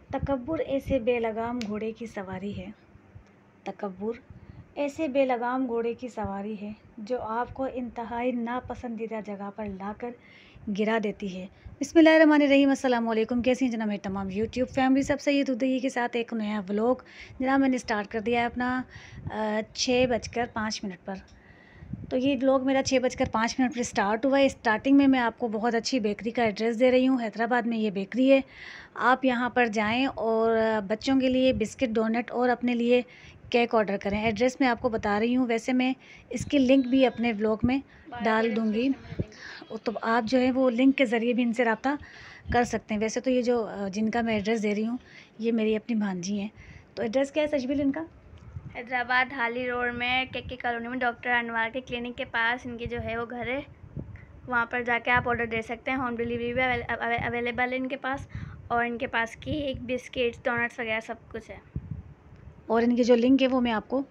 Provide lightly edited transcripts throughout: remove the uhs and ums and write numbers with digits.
तकब्बुर ऐसे बेलगाम घोड़े की सवारी है। तकब्बुर ऐसे बेलगाम घोड़े की सवारी है जो आपको इंतहाई नापसंदीदा जगह पर लाकर गिरा देती है। बिस्मिल्लाहिर्रहमानिर्रहीम। अस्सलाम वालेकुम। कैसी हैं जनाब मेरी तमाम यूट्यूब फैमिली? सब सैयद उदयी के साथ एक नया व्लॉग जनाब मैंने स्टार्ट कर दिया है अपना 6:05 पर। तो ये व्लॉग मेरा 6:05 पर स्टार्ट हुआ है। स्टार्टिंग में मैं आपको बहुत अच्छी बेकरी का एड्रेस दे रही हूँ। हैदराबाद में ये बेकरी है, आप यहाँ पर जाएं और बच्चों के लिए बिस्किट, डोनट और अपने लिए केक ऑर्डर करें। एड्रेस मैं आपको बता रही हूँ, वैसे मैं इसकी लिंक भी अपने व्लॉग में डाल दूँगी, तो आप जो है वो लिंक के ज़रिए भी इनसे रब्ता कर सकते हैं। वैसे तो ये जो जिनका मैं एड्रेस दे रही हूँ ये मेरी अपनी भांजी हैं। तो एड्रेस क्या है सजबिल इनका? हैदराबाद हाली रोड में केके कॉलोनी में डॉक्टर अनवार के क्लिनिक के पास इनकी जो है वो घर है। वहाँ पर जाके आप ऑर्डर दे सकते हैं। होम डिलीवरी भी अवेलेबल है इनके पास, और इनके पास की एक बिस्किट्स, डोनट्स वगैरह सब कुछ है। और इनकी जो लिंक है वो मैं आपको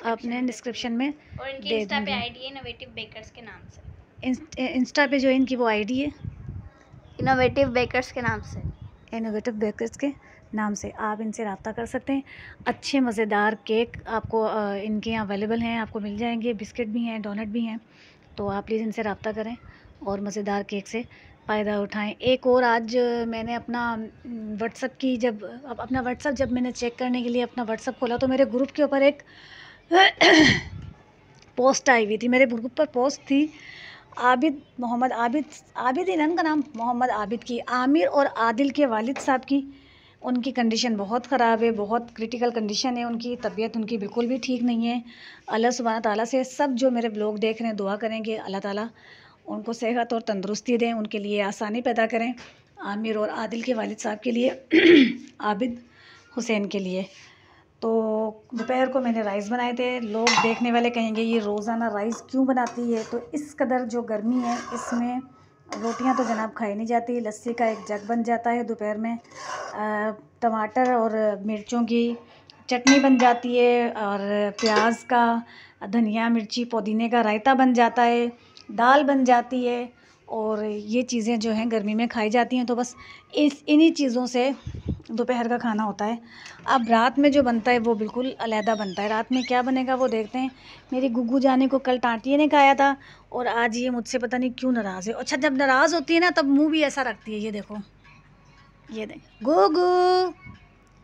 अपने डिस्क्रिप्शन में और इनकी दे इंस्टा पे दूँगी। आईडी है इनोवेटिव बेकर्स के नाम से। इंस्टा पे जो है इनकी वो आईडी है इनोवेटिव बेकर्स के नाम से। इनोवेटिव बेकर्स के नाम से आप इनसे रब्ता कर सकते हैं। अच्छे मज़ेदार केक आपको इनके यहाँ अवेलेबल हैं, आपको मिल जाएंगे। बिस्किट भी हैं, डोनट भी हैं, तो आप प्लीज़ इनसे रब्ता करें और मज़ेदार केक से फ़ायदा उठाएं। एक और आज मैंने अपना व्हाट्सअप की अपना व्हाट्सअप जब मैंने चेक करने के लिए अपना व्हाट्सअप खोला तो मेरे ग्रुप के ऊपर एक पोस्ट आई हुई थी। मेरे ग्रुप पर पोस्ट थी मोहम्मद आबिद ही ना उनका नाम, मोहम्मद आबिद की, आमिर और आदिल के वालिद साहब की। उनकी कंडीशन बहुत ख़राब है, बहुत क्रिटिकल कंडीशन है उनकी। तबीयत उनकी बिल्कुल भी ठीक नहीं है। अल्लाह सुब्हाना ताला से सब जो मेरे ब्लॉग देख रहे हैं दुआ करेंगे अल्लाह ताला उनको सेहत और तंदुरुस्ती दें, उनके लिए आसानी पैदा करें। आमिर और आदिल के वालिद साहब के लिए आबिद हुसैन के लिए। तो दोपहर को मैंने राइस बनाए थे। लोग देखने वाले कहेंगे ये रोज़ाना राइस क्यों बनाती है, तो इस कदर जो गर्मी है इसमें रोटियां तो जनाब खाई नहीं जाती। लस्सी का एक जग बन जाता है दोपहर में, टमाटर और मिर्चों की चटनी बन जाती है, और प्याज का, धनिया, मिर्ची, पुदीने का रायता बन जाता है, दाल बन जाती है, और ये चीज़ें जो हैं गर्मी में खाई जाती हैं। तो बस इन्हीं चीज़ों से दोपहर का खाना होता है। अब रात में जो बनता है वो बिल्कुल अलहदा बनता है। रात में क्या बनेगा वो देखते हैं। मेरी गुग्गू जानी को कल टांटिए ने खाया था और आज ये मुझसे पता नहीं क्यों नाराज़ है। अच्छा, जब नाराज़ होती है ना तब मुंह भी ऐसा रखती है। ये देखो, ये देख गुग्गू,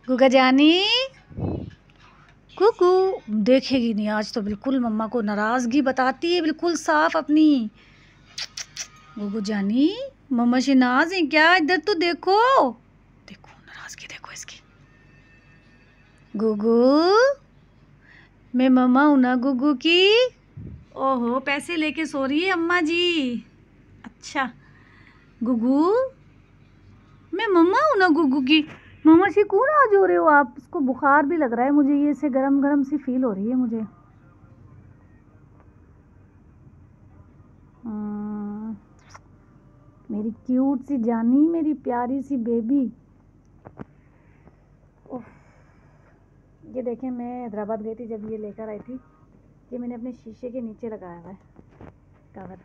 गुग्गा जानी, गुग्गू देखेगी नहीं आज तो बिल्कुल मम्मा को नाराज़गी बताती है बिल्कुल साफ अपनी। गुग्गू जानी, मम्मा से नाज है क्या? इधर तो देखो, देखो नाराज़गी देखो इसकी। गुगू, मैं मम्मा हूँ ना गुगू की। ओहो, पैसे लेके सो रही है अम्मा जी। अच्छा गुगू, मैं मम्मा हूँ ना गुगू की। मम्मा से क्यों नाराज हो रहे हो आप? इसको बुखार भी लग रहा है मुझे, ये से गरम गरम सी फील हो रही है मुझे। मेरी क्यूट सी जानी, मेरी प्यारी सी बेबी। ये देखें, मैं हैदराबाद गई थी जब ये लेकर आई थी। ये मैंने अपने शीशे के नीचे लगाया हुआ है कवर,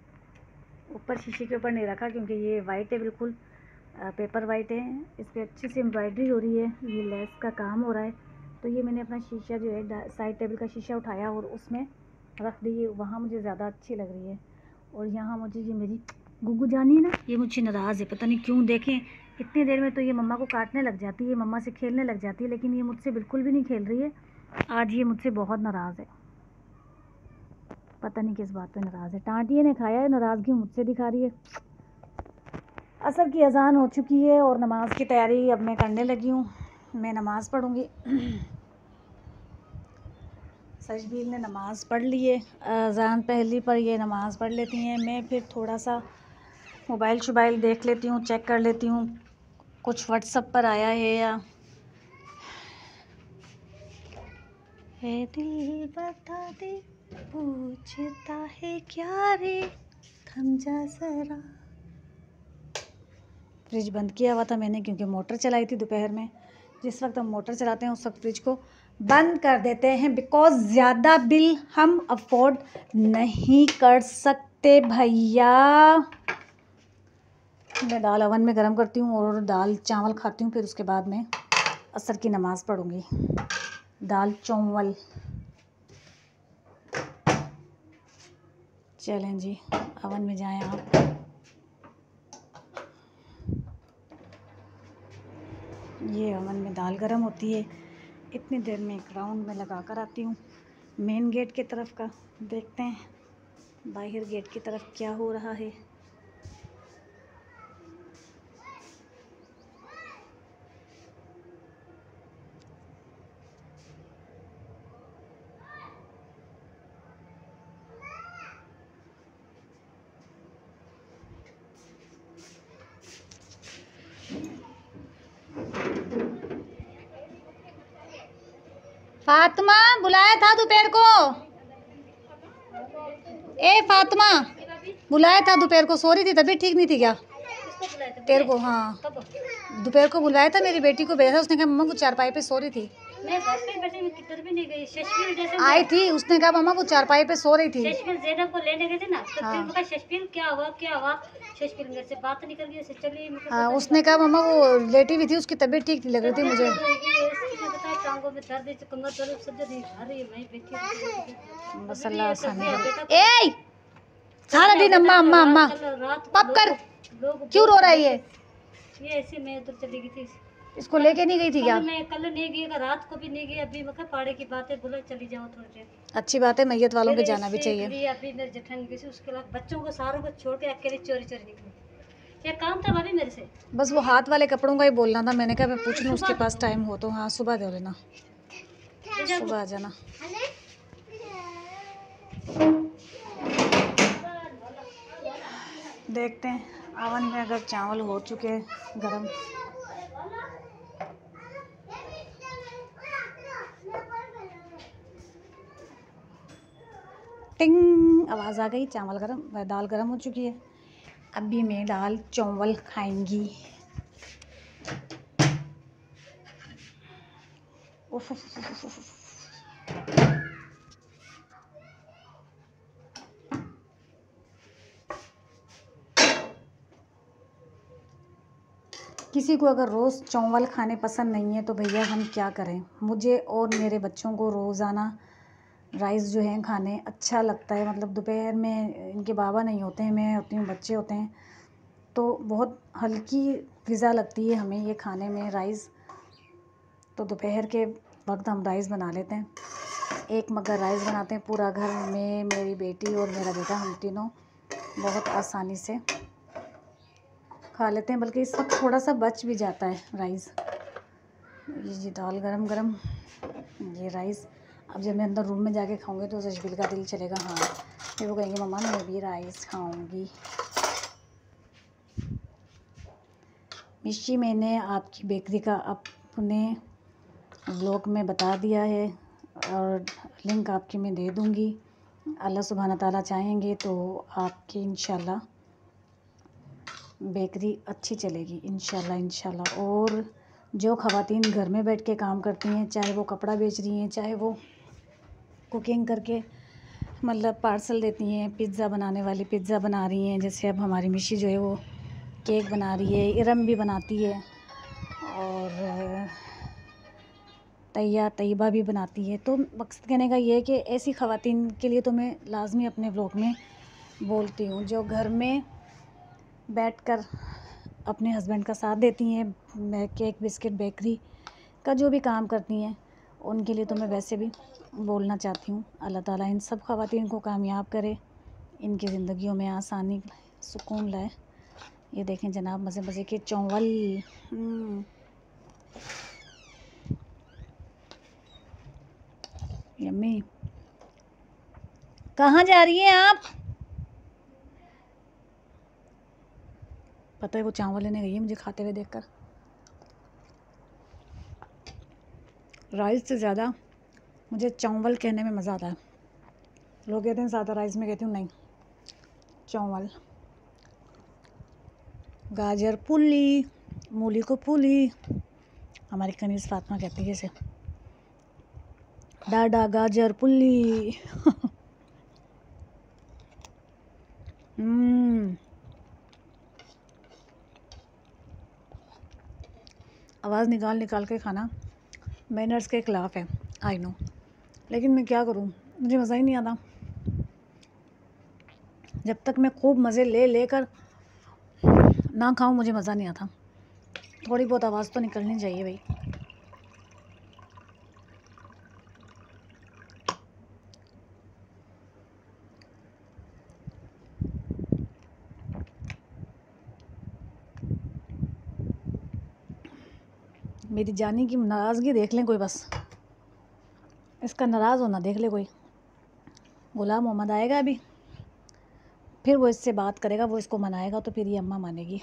ऊपर शीशे के ऊपर नहीं रखा क्योंकि ये वाइट है, बिल्कुल पेपर वाइट है। इस पर अच्छी सी एम्ब्रॉयडरी हो रही है, ये लेस का काम हो रहा है। तो ये मैंने अपना शीशा जो है साइड टेबल का शीशा उठाया और उसमें रख दी। वहाँ मुझे ज़्यादा अच्छी लग रही है। और यहाँ मुझे ये मेरी गुग्गू जानी है ना, ये मुझसे नाराज़ है, पता नहीं क्यों। देखें इतनी देर में तो ये मम्मा को काटने लग जाती है, मम्मा से खेलने लग जाती है, लेकिन ये मुझसे बिल्कुल भी नहीं खेल रही है। आज ये मुझसे बहुत नाराज़ है, पता नहीं किस बात पे नाराज़ है। टांटिए ने खाया है, नाराज़गी मुझसे दिखा रही है। असर की अजान हो चुकी है और नमाज की तैयारी अब मैं करने लगी हूँ। मैं नमाज़ पढ़ूँगी। सजबील ने नमाज़ पढ़ ली है, अजान पहली पर ये नमाज़ पढ़ लेती हैं। मैं फिर थोड़ा सा मोबाइल शोबाइल देख लेती हूँ, चेक कर लेती हूँ कुछ व्हाट्सएप पर आया है या। है दिल बता दे पूछता है क्या रे, थम जा ज़रा। फ्रिज बंद किया हुआ था मैंने क्योंकि मोटर चलाई थी दोपहर में। जिस वक्त हम मोटर चलाते हैं उस वक्त फ्रिज को बंद कर देते हैं, बिकॉज़ ज़्यादा बिल हम अफोर्ड नहीं कर सकते भैया। मैं दाल ओवन में गरम करती हूँ और दाल चावल खाती हूँ, फिर उसके बाद में असर की नमाज़ पढ़ूँगी। दाल चावल। चलें जी, अवन में जाएं आप। ये अवन में दाल गरम होती है। इतनी देर में एक राउंड में लगा कर आती हूँ मेन गेट की तरफ का। देखते हैं बाहर गेट की तरफ क्या हो रहा है। फातिमा बुलाया था दोपहर को। ए फातिमा बुलाया था दोपहर को, सो रही थी, तबीयत ठीक नहीं थी क्या? तेरे को? हाँ, दोपहर को बुलाया था, मेरी बेटी को भेजा। उसने कहा मम्मा वो चारपाई पे सो रही थी। मैं घर पे बैठे में किधर भी नहीं गई। शशबीर जैसे आई थी, उसने कहा मम्मा वो चारपाई पे सो रही थी। शशबीर ज़ैनब को लेने गए थे ना, तो फिर मैं शशबीर क्या हुआ क्या हुआ, शशबीर मेरे से बात नहीं कर रही है, चली। हाँ, उसने कहा मम्मा वो लेटी हुई थी, उसकी तबीयत ठीक नहीं लग रही थी मुझे। टांगों में दर्द, कमर दर्द, सब जगह आ रही है, मैं बैठी बस अल्लाह आसानी करे। ए सारा दिन अम्मा अम्मा अम्मा पप कर, क्यों रो रही है ये? ऐसे मैं उधर चली गई थी, इसको लेके नहीं गई थी क्या? मैं कल नहीं गई, रात को भी नहीं गई। अभी मैं पाड़े की बात है, बोला चली जाओ थोड़ी देर। अच्छी बात है, मैयत वालों के जाना भी चाहिए। अभी मेरे जेठानी गई, उसके बाद बच्चों को सारों को छोड़ के अकेले चोरी चोरी निकली। क्या काम था भाभी मेरे से? बस वो हाथ वाले कपड़ों का ही बोलना था। मैंने कहा मैं पूछ लूँ उसके पास टाइम हो तो। हाँ, सुबह दे लेना, सुबह आ जाना। देखते हैं अवन में अगर चावल हो चुके हैं गरम। टिंग आवाज़ आ गई, चावल गरम, दाल गरम हो चुकी है। अभी मैं दाल चावल खाएंगी। उफ, उफ, उफ, उफ। किसी को अगर रोज़ चावल खाने पसंद नहीं है तो भैया हम क्या करें। मुझे और मेरे बच्चों को रोज़ाना राइस जो है खाने अच्छा लगता है। मतलब दोपहर में इनके बाबा नहीं होते हैं, मैं होती हूँ, बच्चे होते हैं, तो बहुत हल्की ग़िज़ा लगती है हमें ये खाने में राइस। तो दोपहर के वक्त हम राइस बना लेते हैं। एक मग्गा राइस बनाते हैं, पूरा घर में, मेरी बेटी और मेरा बेटा, हम तीनों बहुत आसानी से खा लेते हैं। बल्कि इस वक्त थोड़ा सा बच भी जाता है राइस। ये दाल गरम गरम, ये राइस। अब जब मैं अंदर रूम में जाके खाऊंगी तो शशबीर का दिल चलेगा, हाँ, फिर वो कहेंगे मम्मा मैं भी राइस खाऊंगी। मिशी, मैंने आपकी बेकरी का अपने ब्लॉग में बता दिया है और लिंक आपकी मैं दे दूँगी। अल्लाह सुब्हाना ताला चाहेंगे तो आपकी इंशाल्लाह बेकरी अच्छी चलेगी इंशाल्लाह इंशाल्लाह। और जो ख़वातीन घर में बैठ के काम करती हैं, चाहे वो कपड़ा बेच रही हैं, चाहे वो कुकिंग करके मतलब पार्सल देती हैं, पिज़्ज़ा बनाने वाली पिज़्ज़ा बना रही हैं, जैसे अब हमारी मिशी जो है वो केक बना रही है, इरम भी बनाती है और तैयबा भी बनाती है। तो मकसद कहने का ये है कि ऐसी ख़वातीन के लिए तो मैं लाज़मी अपने व्लॉग में बोलती हूँ, जो घर में बैठकर अपने हस्बैंड का साथ देती हैं, केक बिस्किट बेकरी का जो भी काम करती हैं, उनके लिए तो मैं वैसे भी बोलना चाहती हूँ। अल्लाह ताला इन सब ख़वातीन को कामयाब करे, इनकी ज़िंदगियों में आसानी सुकून लाए। ये देखें जनाब, मज़े मज़े के चावल। यम्मी। कहाँ जा रही हैं आप? पता है वो चावल लेने गई है मुझे खाते हुए देखकर। राइस से ज़्यादा मुझे चावल कहने में मज़ा आता है। लोग कहते हैं ज़्यादा राइस, में कहती हूँ नहीं, चावल। गाजर पुली, मूली को पुली, हमारी कनीज़ फातिमा कहती है इसे, डाडा गाजर पुली। आवाज़ निकाल निकाल के खाना मैनर्स के ख़िलाफ़ है, आई नो, लेकिन मैं क्या करूँ, मुझे मज़ा ही नहीं आता। जब तक मैं खूब मज़े ले लेकर ना खाऊं मुझे मज़ा नहीं आता। थोड़ी बहुत आवाज़ तो निकलनी चाहिए भाई। मेरी जानी की नाराज़गी देख लें कोई, बस इसका नाराज़ होना देख ले कोई। गुलाम मोहम्मद आएगा अभी, फिर वो इससे बात करेगा, वो इसको मनाएगा, तो फिर ये अम्मा मानेगी।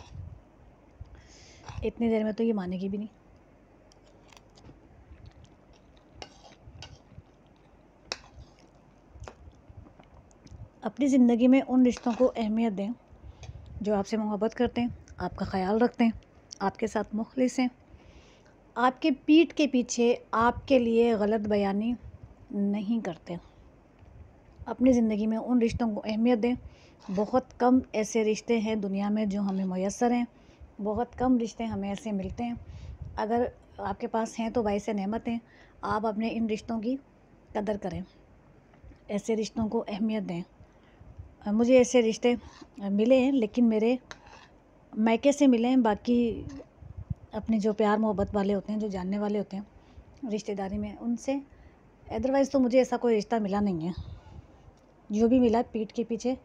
इतनी देर में तो ये मानेगी भी नहीं। अपनी ज़िंदगी में उन रिश्तों को अहमियत दें जो आपसे मोहब्बत करते हैं, आपका ख़याल रखते हैं, आपके साथ मुखलिस हैं, आपके पीठ के पीछे आपके लिए गलत बयानी नहीं करते। अपनी ज़िंदगी में उन रिश्तों को अहमियत दें। बहुत कम ऐसे रिश्ते हैं दुनिया में जो हमें मुयस्सर हैं, बहुत कम रिश्ते हमें ऐसे मिलते हैं। अगर आपके पास हैं तो बाइसे नेमत हैं। आप अपने इन रिश्तों की कदर करें, ऐसे रिश्तों को अहमियत दें। मुझे ऐसे रिश्ते मिले हैं, लेकिन मेरे मायके से मिले हैं। बाकी अपने जो प्यार मोहब्बत वाले होते हैं, जो जानने वाले होते हैं रिश्तेदारी में, उनसे, अदरवाइज़ तो मुझे ऐसा कोई रिश्ता मिला नहीं है। जो भी मिला है पीठ के पीछे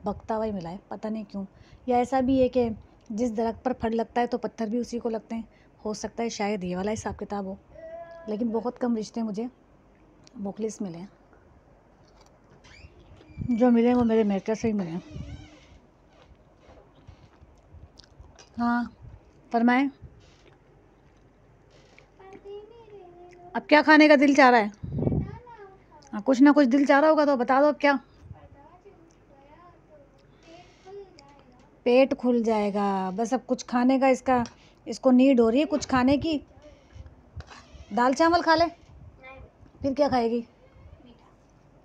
बकता हुआ ही मिला है, पता नहीं क्यों। या ऐसा भी है कि जिस दरख्त पर फल लगता है तो पत्थर भी उसी को लगते हैं। हो सकता है शायद ये वाला हिसाब किताब हो, लेकिन बहुत कम रिश्ते मुझे मुखलिस मिले हैं। जो मिले वो मेरे मेकर से ही मिले। हाँ फरमाएं, अब क्या खाने का दिल चाह रहा है? हाँ, कुछ ना कुछ दिल चाह रहा होगा तो बता दो अब क्या। पेट खुल जाएगा बस, अब कुछ खाने का इसको नीड हो रही है कुछ खाने की। दाल चावल खा ले, फिर क्या खाएगी?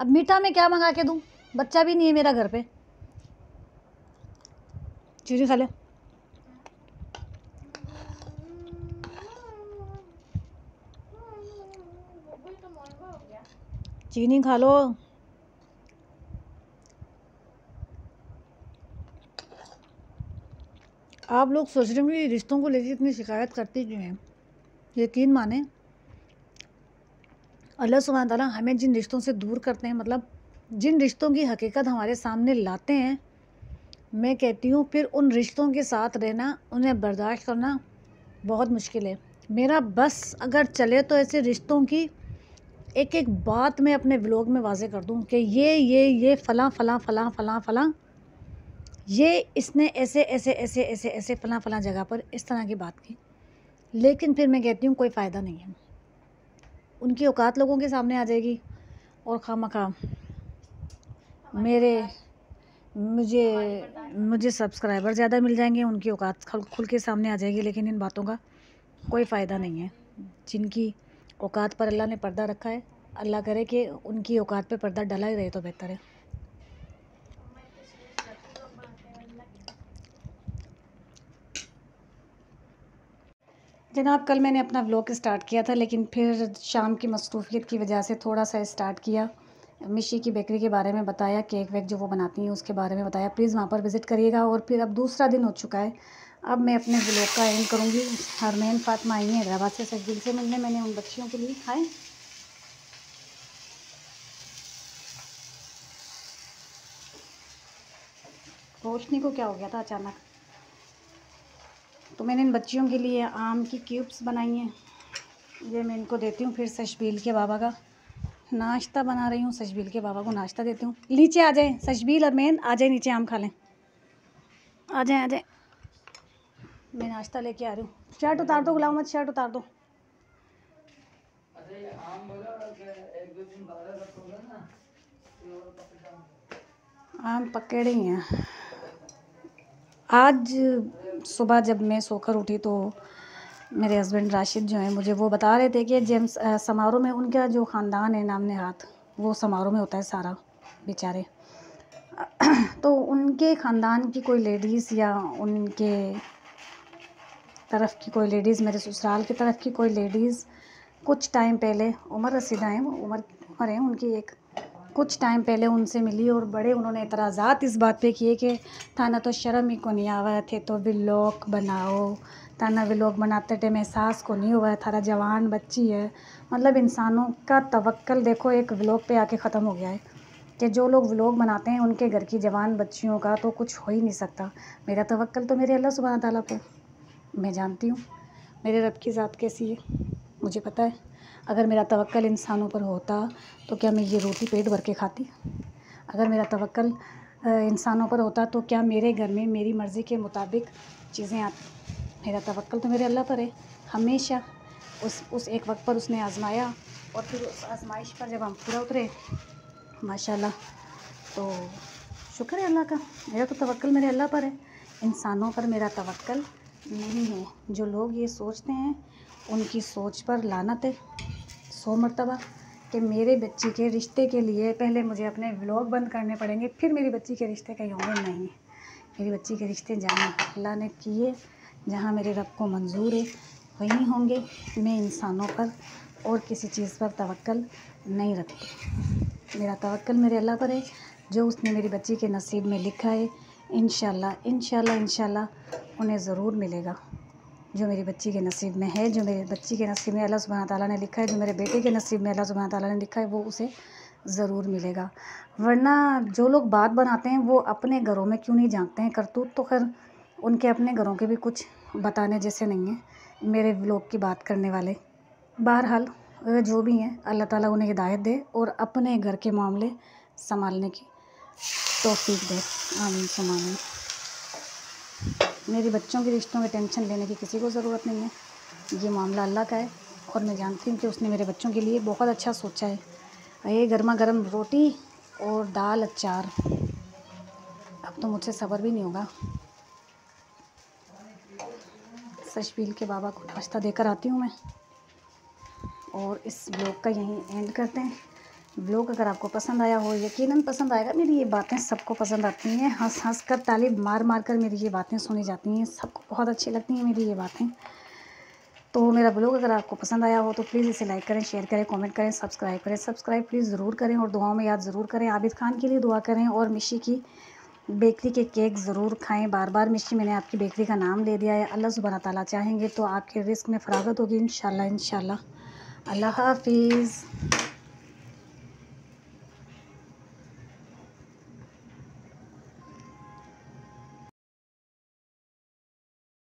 अब मीठा में क्या मंगा के दूं? बच्चा भी नहीं है मेरा घर पे। चीनी खा ले। चीनी खा लो। आप लोग सोच रहे होंगे रिश्तों को लेकर इतनी शिकायत करती क्यों हैं? यकीन माने, अल्लाह सुब्हान तआला हमें जिन रिश्तों से दूर करते हैं, मतलब जिन रिश्तों की हकीकत हमारे सामने लाते हैं, मैं कहती हूँ फिर उन रिश्तों के साथ रहना, उन्हें बर्दाश्त करना बहुत मुश्किल है। मेरा बस अगर चले तो ऐसे रिश्तों की एक एक बात मैं अपने व्लॉग में वाज़े कर दूँ कि ये फ़लाँ फ़लाँ फ़लाँ फ़लाँ फ़लाँ, ये इसने ऐसे ऐसे ऐसे ऐसे ऐसे फ़लाँ फ़लाँ जगह पर इस तरह की बात की। लेकिन फिर मैं कहती हूँ कोई फ़ायदा नहीं है, उनकी औकात लोगों के सामने आ जाएगी और खामखा मुझे सब्सक्राइबर ज़्यादा मिल जाएंगे, उनकी औकात खुल के सामने आ जाएगी। लेकिन इन बातों का कोई फ़ायदा नहीं है। जिनकी औकात पर अल्लाह ने पर्दा रखा है, अल्लाह करे कि उनकी औकात पे पर्दा डला ही रहे तो बेहतर है। जनाब, कल मैंने अपना व्लॉग स्टार्ट किया था, लेकिन फिर शाम की मसरूफ़ियत की वजह से थोड़ा सा स्टार्ट किया। मिशी की बेकरी के बारे में बताया, केक वेक जो वो बनाती हैं उसके बारे में बताया। प्लीज़ वहाँ पर विज़िट करिएगा। और फिर अब दूसरा दिन हो चुका है, अब मैं अपने व्लॉग का एंड करूँगी। हरमैन फ़ातिमा आई हैं हैदराबाद से सजबिल से मिलने। मैंने उन बच्चियों के लिए खाए। रोशनी को क्या हो गया था अचानक? तो मैंने इन बच्चियों के लिए आम की क्यूब्स बनाई हैं, ये मैं इनको देती हूँ। फिर सशबील के बाबा का नाश्ता बना रही हूँ, सशबील के बाबा को नाश्ता देती हूँ। नीचे आ जाए सशबील और मैन, आ जाए नीचे, आम खा लें। आ जाए, मैं नाश्ता लेके आ रही हूँ। शर्ट उतार दो गुलाम, मत शर्ट उतार दो। आम पकड़े ही हैं। आज सुबह जब मैं सोकर उठी तो मेरे हस्बैंड राशिद जो हैं, मुझे वो बता रहे थे कि जेम्स समारोह में उनका जो ख़ानदान है नाम नहात, वो समारोह में होता है सारा बेचारे। तो उनके ख़ानदान की कोई लेडीज़ या उनके तरफ़ की कोई लेडीज़, मेरे ससुराल की तरफ़ की कोई लेडीज़ कुछ टाइम पहले उमर रसीदा हैं, उमर है उनकी एक, कुछ टाइम पहले उनसे मिली और बड़े उन्होंने एतराज़ात इस बात पे किए कि थाना तो शर्म ही को नहीं आवा थे तो व्लॉग बनाओ, थाना व्लॉग बनाते टाइम एहसास को नहीं हुआ, थारा जवान बच्ची है। मतलब इंसानों का तवक्कल देखो एक व्लॉग पे आके ख़त्म हो गया है कि जो लोग व्लॉग बनाते हैं उनके घर की जवान बच्चियों का तो कुछ हो ही नहीं सकता। मेरा तवक्कल तो मेरे अल्लाह सुब्हान ताला पे, मैं जानती हूँ मेरे रब की ज़ात कैसी है, मुझे पता है। अगर मेरा तवक्कल इंसानों पर होता तो क्या मैं ये रोटी पेट भर के खाती? अगर मेरा तवक्कल इंसानों पर होता तो क्या मेरे घर में मेरी मर्ज़ी के मुताबिक चीज़ें आती? मेरा तवक्कल तो मेरे अल्लाह पर है हमेशा। उस एक वक्त पर उसने आज़माया और फिर उस आज़माइश पर जब हम पूरा उतरे माशाल्लाह, तो शुक्र है अल्लाह का। मेरा तो तवक्कल मेरे अल्लाह पर है, इंसानों पर मेरा तवक्कल नहीं है। जो लोग ये सोचते हैं उनकी सोच पर लानत है 100 मरतबा कि मेरे बच्ची के रिश्ते के लिए पहले मुझे अपने व्लॉग बंद करने पड़ेंगे, फिर मेरी बच्ची के रिश्ते कहीं होंगे। नहीं, मेरी बच्ची के रिश्ते जहाँ अल्लाह ने किए, जहाँ मेरे रब को मंजूर है वहीं होंगे। मैं इंसानों पर और किसी चीज़ पर तवक्कल नहीं रखती। मेरा तवक्कल मेरे अल्लाह पर है, जो उसने मेरी बच्ची के नसीब में लिखा है इंशाल्लाह इंशाल्लाह इंशाल्लाह उन्हें ज़रूर मिलेगा। जो मेरी बच्ची के नसीब में है, जो मेरी बच्ची के नसीब में अल्लाह सुब्हान ताला ने लिखा है, जो मेरे बेटे के नसीब में अल्लाह सुब्हान ताला ने लिखा है, वो उसे ज़रूर मिलेगा। वरना जो लोग बात बनाते हैं वो अपने घरों में क्यों नहीं झांकते हैं करतूत, तो खैर उनके अपने घरों के भी कुछ बताने जैसे नहीं हैं मेरे व्लॉग की बात करने वाले। बहरहाल जो भी हैं अल्लाह ताला उन्हें हिदायत दे और अपने घर के मामले संभालने की तौफीक दे, आमीन सुम्मा आमीन। मेरे बच्चों के रिश्तों में टेंशन लेने की किसी को ज़रूरत नहीं है, ये मामला अल्लाह का है और मैं जानती हूँ कि उसने मेरे बच्चों के लिए बहुत अच्छा सोचा है। ये गर्मा गर्म रोटी और दाल अचार, अब तो मुझसे सब्र भी नहीं होगा। सशबील के बाबा को नाश्ता देकर आती हूँ मैं, और इस ब्लॉग का यहीं एंड करते हैं। ब्लॉग अगर आपको पसंद आया हो, यकीनन पसंद आएगा। मेरी ये बातें सबको पसंद आती हैं, हंस हंस कर ताली मार मार कर मेरी ये बातें सुनी जाती हैं, सबको बहुत अच्छी लगती हैं मेरी ये बातें। तो मेरा ब्लॉग अगर आपको पसंद आया हो तो प्लीज़ इसे लाइक करें, शेयर करें, कमेंट करें, सब्सक्राइब करें। सब्सक्राइब प्लीज़ ज़रूर करें और दुआओं में याद ज़रूर करें। आबिद खान के लिए दुआ करें और मिशी की बेकरी के केक ज़रूर खाएँ। बार बार मिशी मैंने आपकी बेकरी का नाम ले दिया है। अल्लाह सुब्हान ताला चाहेंगे तो आपके रिस्क में फ़रागत होगी इंशाल्लाह इंशाल्लाह। अल्लाह हाफ़िज़।